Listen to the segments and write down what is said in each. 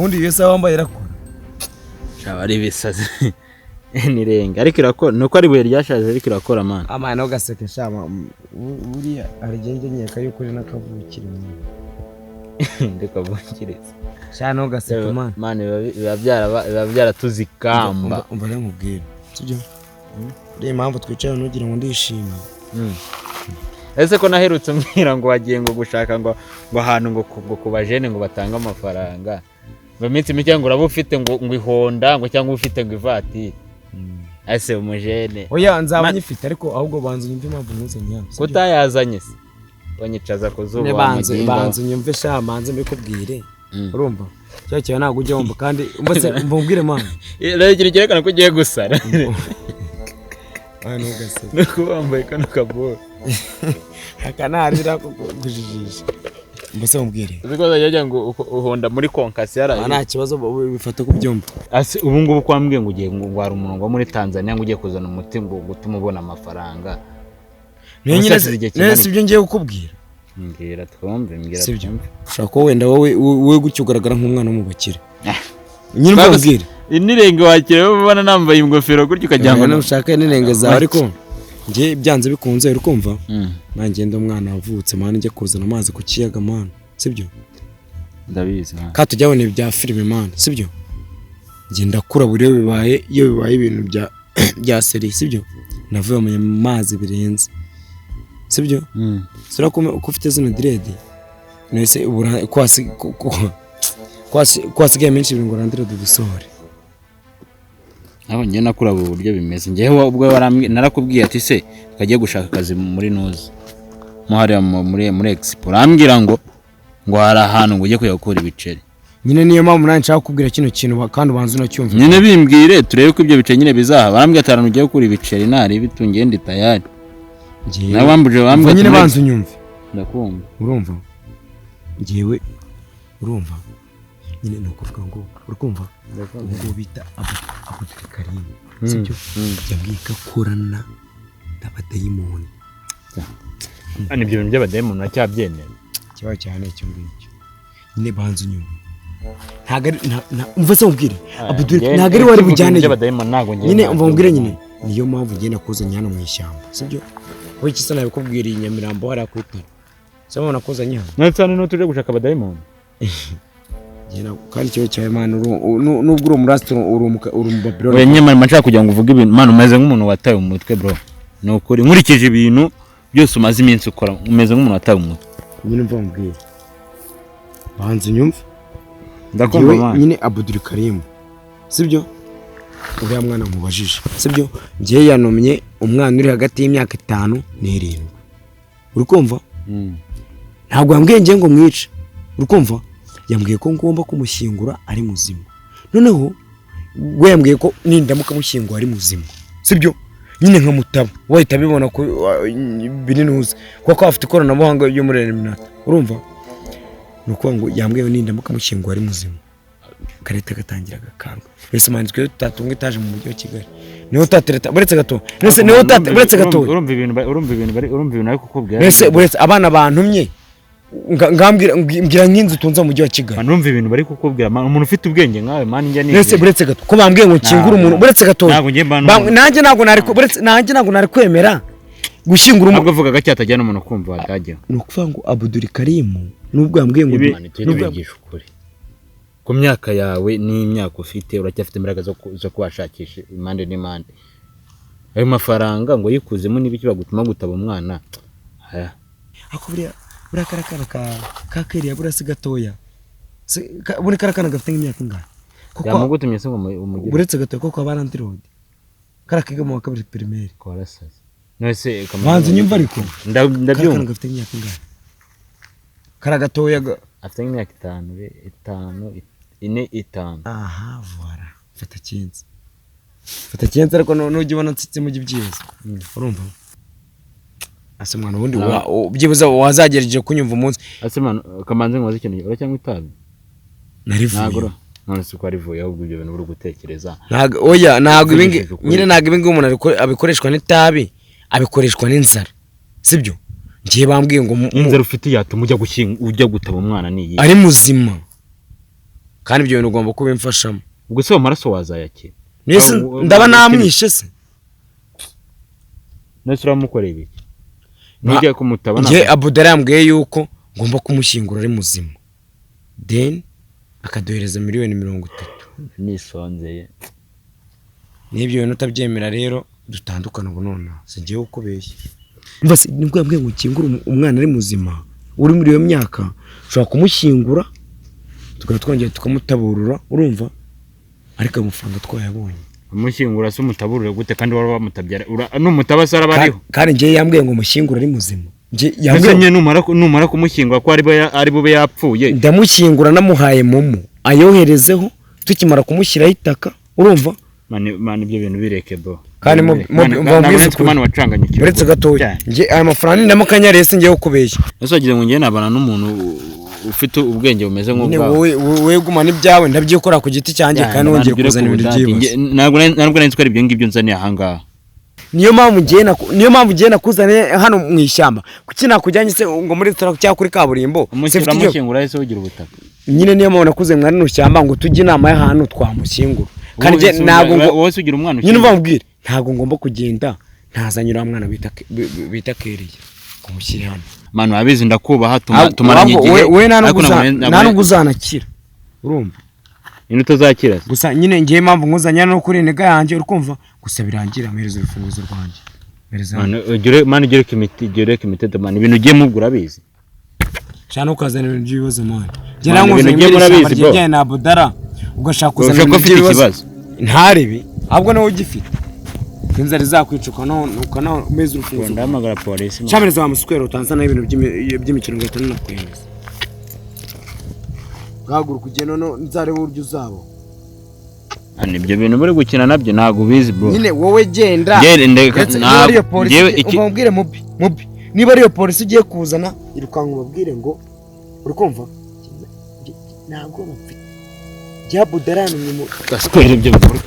ubundi yese wambaye irakora shaba ari bisazi nirenga ariko irakora nuko ari buye ryashaje ariko irakora man amana ugaseke shama buriya arigenge nyeka yuko uri nakavukire ndikavukiriza cyane ugaseke man biba byaratuzikamba umva nkubwira sibyo uri impamvu twicaye nugira ngo ndishime ese ko naherutse mbwira ngo wagiye ngo gushaka ngo ahantu ngo kubajene ngo batanga amafaranga mu minsi mike ngo urabufite ngo ihonda ngo cyangwa ufite ngo ivatiri ase umujene oya nzaba nyifite ariko ahubwo banze nyumve impamvu nkuze nyamwe kutayazanye se wanyicaza ko zuba banze nyumve sha manze mbikubwire urumva cyo cyo ntago ujye wumva kandi mbose mbubwire man rero kirerekana ko ugiye gusara ano gase nuko wambaye kano kaboro akanarira kujijisha mbese mbwire ubikoza yajya ngo uhonda muri konkasi yara nta kibazo bifata ku byumba ase ubu ngubu kwambwiye ngo ugiye ngo wari umuntu wo muri Tanzania ngo ugiye kuzana umuti ngo gutuma ubona amafaranga nese ibyo ngiye gukubwira mbwira twumve ushaka ko wenda wowe gucyo ugaragara nk'umwana w'umubakire nyine mbwira inirenge wakire ubona nambaye ingofero gutyo ukajyanga ushaka inirenge zawe ariko ngiye byanze bikunze uri kumva nanjye ndo umwana wavutse mani njye kuzana amazi ku kiyaga mani sibyo ndabizi ka tujyabone bya filime mani sibyo ngiye ndakura buriyo bibaye ibintu bya serie sibyo navuye mu mazi birenze sibyo sura ko ufite zino dread nese ubura kwasigaye menshi ibintu ngo randire dubisohore aho njye nakura ubu buryo bimeze njyewe ubwo narakubwiye ati se kagiye gushaka akazi muri Noza muhari muri Expo rambwira ngo hari ahantu ngo ujye kuyakura ibiceri nyine niyo mpamvu nanje nshaka kubwira kino kintu kandi ubanze unacyumva nyine bimbwire turebe ko ibyo biceri nyine bizaha barambwira ati ugiye gukura ibiceri nari bitungiye ndi tayari nabambuje bambwira nyine banze unyumve ndakumva urumva ngiyewe urumva nyine no kuvuga ngo urikumva ngo bita Abdul Karim sibyo yambwiye ko akorana n'abadayimoni ani ibyo bintu by'abadayimoni nacyabyemera kiba cyane cyo ngicyo nyine banze unyumve umva se umbwire Abdul ntago ari wari bujyane nyine umva umbwire nyine niyo mpamvu ngenda kuzanya hano mu ishyamba sibyo wowe iki sana bikubwira Nyamirambo hari akwitara sema nakuzanye hano natane no tuje gushaka abadayimoni kandi cyo cyawe man nubwo uri umurasti uri mu Babylon oya nyamara manshaka kugira ngo uvuge ibintu man umeze nk'umuntu wataye umutwe bro no kuri nkurikije ibintu byose umaze iminsi ukora umeze nk'umuntu wataye umutwe nyine mva mbwira banze nyumve ndakumva man nyine Abdul Karim sibyo uriya mwana mubajije sibyo ngiye yanomye umwana uri hagati y'imyaka 5 n'7 uri kumva ntabwo yambwiye ngiye ngo mwice uri kumva yambwiye ko ngomba kumushyingura ari muzima noneho we yambwiye ko nindamuka mushyingura ari muzima sibyo nyine nka mutaba wahita bibona ko bininuze kuko afite ikoranabuhanga ryo muri Eliminati urumva nuko ngo yambwiye nindamuka mushyingura ari muzima kareta gatangira gakanga ese manzwe tutatunga itaje mu mujyi wa Kigali niho tatereta buretse gato nese niho buretse gato urumva ibintu ariko kukubwira nese buretse abana bantumye mbwira nk'inzu tunza mu mujyi wa Kigali numva ibintu bari kukubwira umuntu ufite ubwenge nkawe mani njya nese buretse gato ko bambwiye ngo nkingura umuntu buretse gato nanjye ntago nari kwemera gushyingura umuntu avuga gake atajyana umuntu kumva wadajya no kuvuga ngo Abdul Karim nubwo yambwiye ngo nubwigisha ukuri ku myaka yawe n'imyaka ufite uracyafite imbaraga zo kubashakisha impande n'impande ayo mafaranga ngo yikuzemo n'ibiki bagutuma gutaba umwana aya ako buriya karakana ka keriya burasi gatoya buri karakana gafite nk'imyaka ingana yamugutumye se ngo umugire buretse gatoya koko abana ndirode karakiga mu kabiri primaire ko arasaze nose kamanzi nyumva ariko ndabyumva gafite nk'imyaka ingana karagatoya afite nk'imyaka 5 aha voilà fata kinzi ariko nujye ubona nsitse mu gibyiza urumva ase mwana ubundi byibuza wazagereje kunyumva umunsi ase mwana kamanze ngo ikintu uracyangwa itabi narivuye none se ko arivuye ahubwo ibyo bintu buri gutekereza ntago ibingi umuntu abikoreshwa n'itabi abikoreshwa n'inzara sibyo ngiye bambwiye ngo inzara ufite yatuma ujya gutaba umwana niyi ari muzima kandi ibyo bintu ugomba kubimfashamo. ubwo se amaraso wazayakira Nese ndaba namwishe se. Nese uramukoreye ibiki? Nijya kumutaba nje Abudara yambwiye yuko ngomba kumushyingura ari muzima, then akadohereza miliyoni 30. nisonzeye N'ibyo bintu utabyemera rero dutandukana ubu none singiye ukubeshya. Mbase nibwo yambwiye ngo ukingura umwana ari muzima uri muri iyo myaka, ushobora kumushyingura twongera tukamutaburura, urumva, ariko amafaranga twayabonye. Umushyingura se umutaburure gute kandi wari wamutabyara n'umutabasara bariho? Kandi ngiye yambwiye ngo umushyingura ari muzima. Nje yambwiye numara kumushyingura ko ari bube yapfuye. Ndamushyingura namuhaye momo ayoherezeho tukimara kumushyiraho itaka, urumva. Mani ibyo bintu bireke bo. Kandi mubwize ko mani wacanganye ikibazo. Uretse gatoya nje aya mafaranga ndamukanyariye singiye ukubeshya. Ese wagize ngo ngiye nabana n'umuntu ufite ubwenge bumeze nk'ubwawe. Wowe gumana ibyawe ndabyikora ku giti cyanjye kandi wongeye kuzana ibintu byibaza. Ntabwo nari twari ibyo ngibyo nzaniye ahangaha. Niyo mpamvu ngiye nakuzane hano mu ishyamba. Kuki nakujyanye se ngo muri restaurant cyangwa kuri kaburimbo? Umushyingura ese ugira ubutaka. Nyine niyo mpamvu nakuze mwari no shyamba ngo tujye inama y'ahantu twamushyingura. Kandi je ntago wose ugira umwana nyine mvambwire ntago ngomba kugenda ntazanyura umwana bita Keriye kumushyira hano. Manu abizi ndakubaha tumaranye igihe. We nta nuguzanakira, urumva. Ino tuzakira gusa nyine ngiye mpamvu nkuzanya no kuri nega yanjye, urukumva gusa birangira amerezo urufunguzo rwanjye. Manu ugire imiti manu ibintu ugiye mugura bizi. Cyane ukazana ibintu by'ibibazo mwana. Je nanguze ibintu by'abajye na Abudara ugashaka kuzana ibintu by'ibibazo. Ntarebe ahubwo nawe ugifite. Inzara zakwicuka ukana umeze urufunguzo. Ndamagara polisi. Cyamereza wa muswero utanzana ibintu by'imikino gatanu nakwemeza. Gahaguru kugenda no nzare buryo uzabo. Ibyo bintu muri gukina nabyo ntago bizi bro. Nyine wowe genda. Ubabwire mubi. Niba ariyo polisi ugiye kuzana irukanka ubabwire ngo urikumva ntabwo bafite. Jya Abudara ni gaswera ibyo bikora.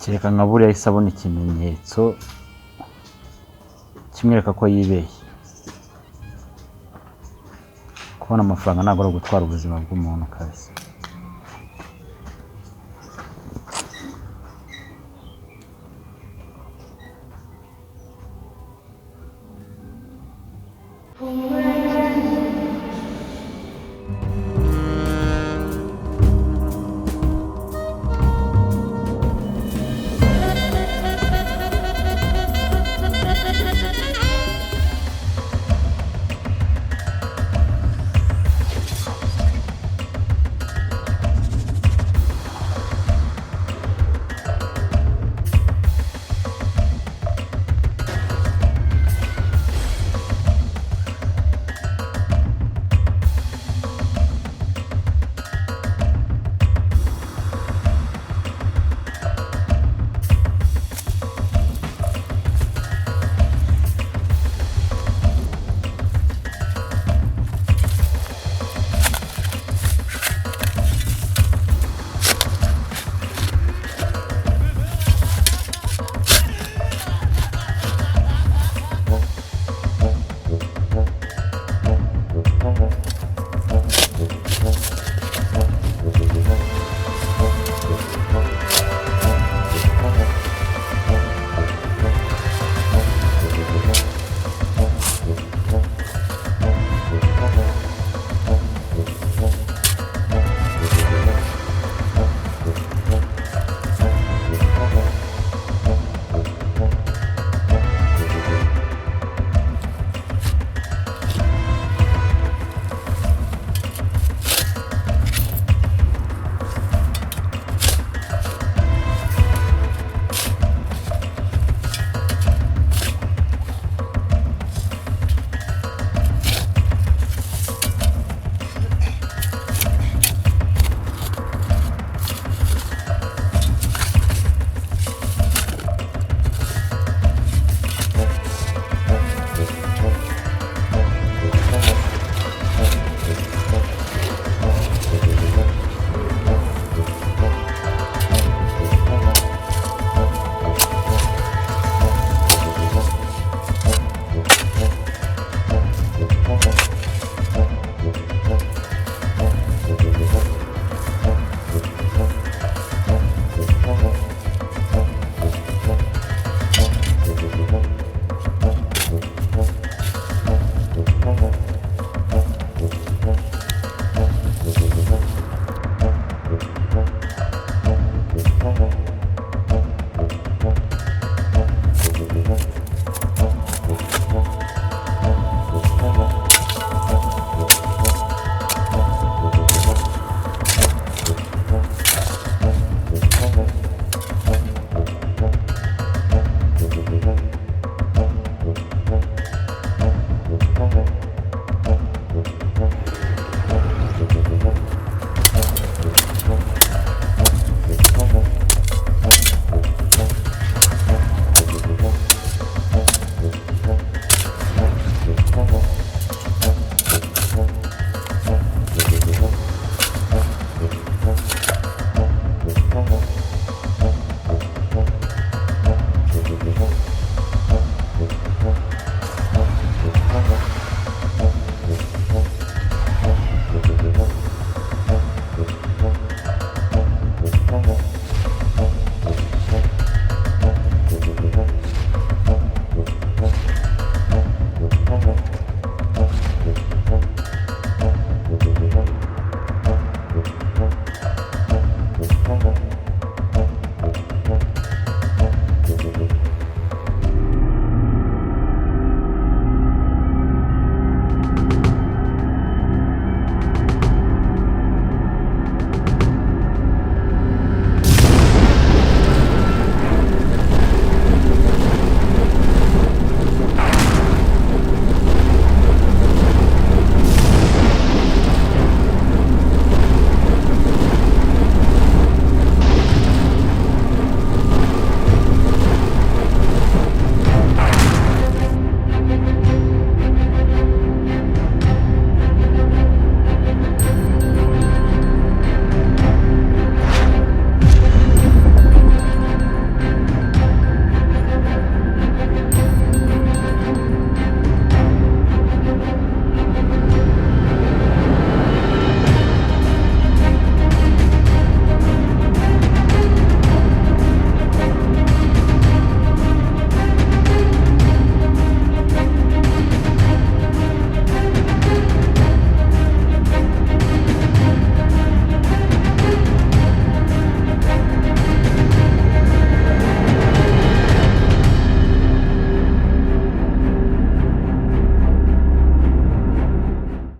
Kereka nka buriya yahise abona ikimenyetso kimwereka ko yibeshye. Kubona amafaranga ntabwo ari ugutwara ubuzima bw'umuntu kabisa.